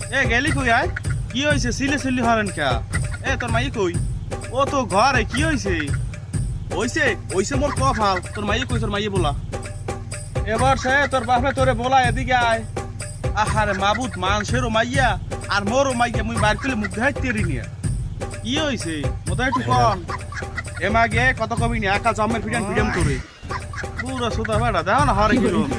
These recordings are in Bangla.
এ গেলি কই আয় কি হইছে সিলে সিলি হরেন কা এ তোর মাই কই ও তো ঘরে কি হইছে হইছে হইছে মোর কফাল তোর মাই কই তোর মাই বলা এবার সে তোর বাপে তোরে বলা এদিকে আয় আহারে মাবুত মানুষেরও মাইয়া আর মোরও মাইয়া মুই বার করলে মুখ দেখাই তেরি নিয়ে কি হইছে মতো একটু কন এ মাগে কত কবি নি একা জমের ফিডান ফিডাম করে পুরো সুদা বেড়া দেখো না হরে কিরম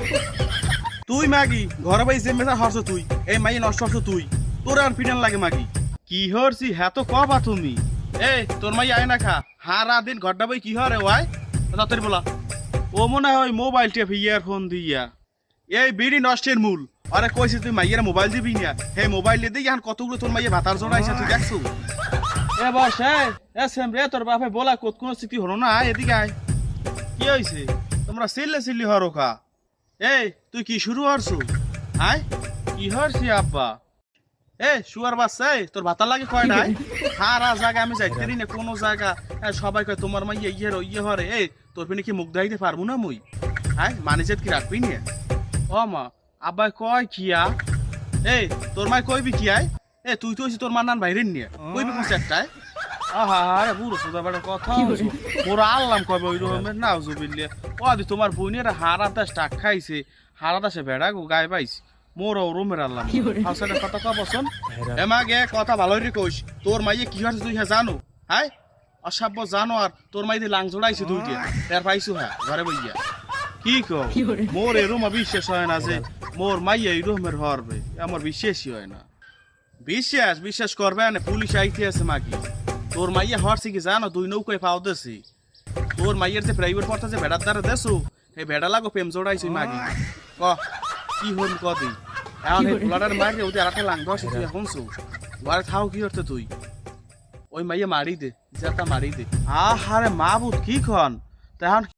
তুই মাগি ঘরে বাই যে মেসা হরছ তুই এই মাই নষ্ট হরছ তুই তোর আর ফিডান লাগে মাগি কি হরছি হ্যাঁ তো কবা তুমি এই তোর মাই আয় না খা হারা দিন ঘরটা বই কি হরে ওয়াই তাড়াতাড়ি বলা ও মনে হয় মোবাইল টেপ ইয়ারফোন দিয়া এই বিড়ি নষ্টের মূল আরে কইছিস তুই মাইয়ের মোবাইল দিবি না হে মোবাইল দিয়ে এখন কতগুলো তোর মাইয়ে ভাতার জড়াইছে তুই দেখছো এ বস এ সেম রে তোর বাপে বলা কত কোন স্মৃতি হলো না এদিকে আয় কি হইছে তোমরা সিল্লে সিল্লি হরো খা এই তুই কি শুরু হরছু আয় কি হরছি আব্বা এ শুয়ার বাচ্চা তোর ভাতার লাগে কয় নাই হারা জায়গা আমি যাইতে পারি না কোনো জায়গা সবাই কয় তোমার মাইয়া ইয়ে হরে এই তোর পিনে কি মুখ দেখাইতে পারবো না মুই হ্যাঁ মানিজেত কি রাখবি না ও মা আব্বাই কয় কিয়া এই তোর মাই কইবি কি আয় এ তুই তো তোর মার নান বাইরে নিয়ে কইবি কোন একটায় আহা আরে বুড়ো সুদা বেড়ার কথা মোর আল্লাম কবে ওই রকমের নাও জুবিল্লে ও দি তোমার বোনের হারা দাস টাক খাইছে হারা দাসে ভেড়া গো গায়ে পাইছে মোর ও রুমের আল্লাম হাউসাটা কথা কব বসন এমাগে কথা ভালোই রে কইস তোর মাইয়ে কি হচ্ছে তুই হ্যাঁ জানো হ্যাঁ অসাব্য জানো আর তোর মাই দিয়ে লাং জোড়াইছে দুইটা তার পাইছো হ্যাঁ ঘরে বইয়া কি কো মোর এরম বিশ্বাস হয় না যে মোর মাইয়া এই রুমের হরবে আমার বিশ্বাসই হয় না বিশ্বাস করবে না পুলিশ আইতে আছে মাগি তোর মাইয়া হরছে কি জানো দুই নৌকায় পাও দেছি তোর মাইয়ের যে প্রাইভেট পড়তা যে ভেড়ার দ্বারা দেছো এই ভেড়া লাগো প্রেম জোড়াইছি মাগি ক কি হন কদি এখন এই পোলাটার মারি ওদের আরেকটা লাং দশ তুই এখন শো ঘরে থাও কি করতে তুই ওই মাইয়া মারি দে যেটা মারি দে আহারে মাবুত কি খন তখন